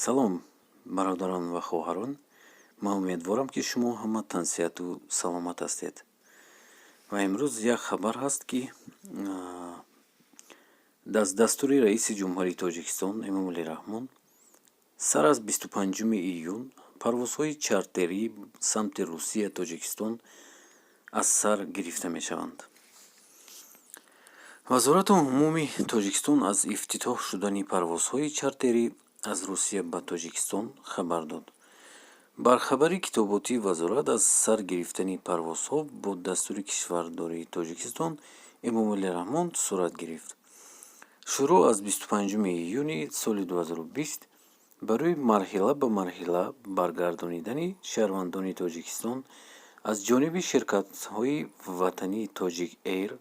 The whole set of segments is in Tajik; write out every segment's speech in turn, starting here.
салом бародарон ва хоҳарон, ман умедворам ки шумо ҳама тансиҳату саломат ҳастед. Ва имрӯз як хабар ҳаст, ки аз дастури раиси ҷумҳурии Тоҷикистон Эмомалӣ Раҳмон сар аз 25 июн парвозҳои чартерӣ самти Русия Тоҷикистон аз сар гирифта мешаванд. вазорати умуми Тоҷикистон аз ифтитоҳ шудани парвозҳои чартерӣ аз Русия ба Тоҷикистон хабар дод. бархабари китоботии вазорат аз сар гирифтани парвозҳо бо дастури кишвардории Тоҷикистон Эмомалӣ Раҳмон сурат гирифт. шурӯъ аз 25 июни соли 2020 барои марҳила ба марҳила баргардонидани шаҳрвандони Тоҷикистон аз ҷониби ширкатҳои ватании Тоҷик Эйр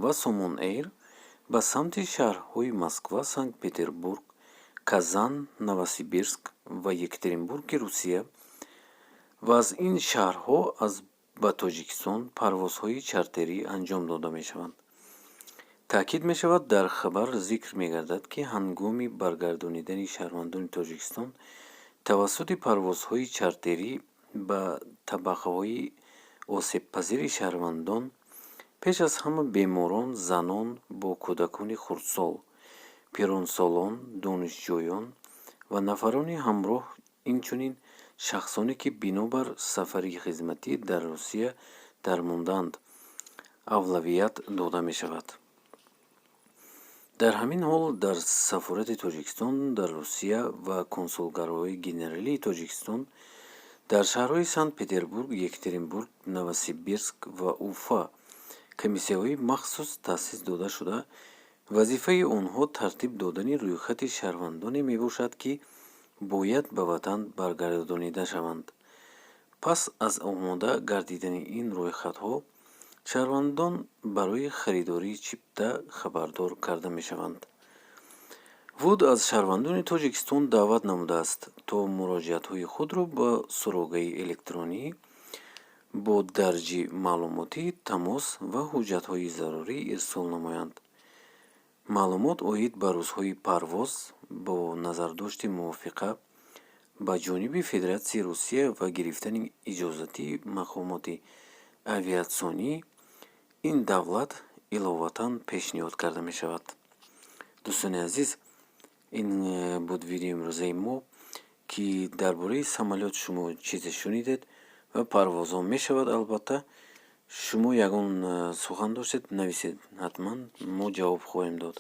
ва Сомон Эйр ба самти шаҳрҳои Москва, Санкт-Петербург, Казан, Новосибирск ва Екатеринбурги Русия ва аз ин шаҳрҳо ба Тоҷикистон парвозҳои чартерӣ анҷом дода мешаванд. таъкид мешавад, дар хабар зикр мегардад, ки ҳангоми баргардонидани шаҳрвандони Тоҷикистон тавассути парвозҳои чартерӣ ба табақаҳои осебпазири шаҳрвандон, пеш аз ҳама беморон, занон бо кӯдакони хурдсол, пиронсолон, донишҷӯён ва нафарони ҳамроҳ, инчунин шахсоне ки бинобар сафари хизматӣ дар Русия дармондаанд, авлавият дода мешавад. дар ҳамин ҳол дар сафорати Тоҷикистон дар Русия ва консулгароҳои генералии Тоҷикистон дар шаҳрҳои Санкт-Петербург, Екатеринбург, Новосибирск ва Уфа комиссияҳои махсус таъсис дода шуда, вазифаи онҳо тартиб додани рӯйхати шаҳрвандоне мебошад, ки бояд ба ватан баргардонида шаванд. пас аз омода гардидани ин рӯйхатҳо шаҳрвандон барои харидории чипта хабардор карда мешаванд. вуд аз шаҳрвандони Тоҷикистон даъват намудааст, то муроҷиатҳои худро ба сурогаи электронӣ бо дарҷи маълумотӣ, тамос ва ҳуҷҷатҳои зарурӣ ирсол намоянд. маълумот оид ба рӯзҳои парвоз бо назардошти мувофиқа ба ҷониби Федератсияи Русия ва гирифтани иҷозати мақомоти авиатсионӣ ин давлат иловатан пешниҳод карда мешавад. дӯстони азиз, ин буд видеои имрӯзаи мо, ки дар бораи самолёт шумо чизе шунидед ва парвозҳо мешавад. албатта шумо ягон сухан доштед, нависед, ҳатман мо ҷавоб хоҳем дод.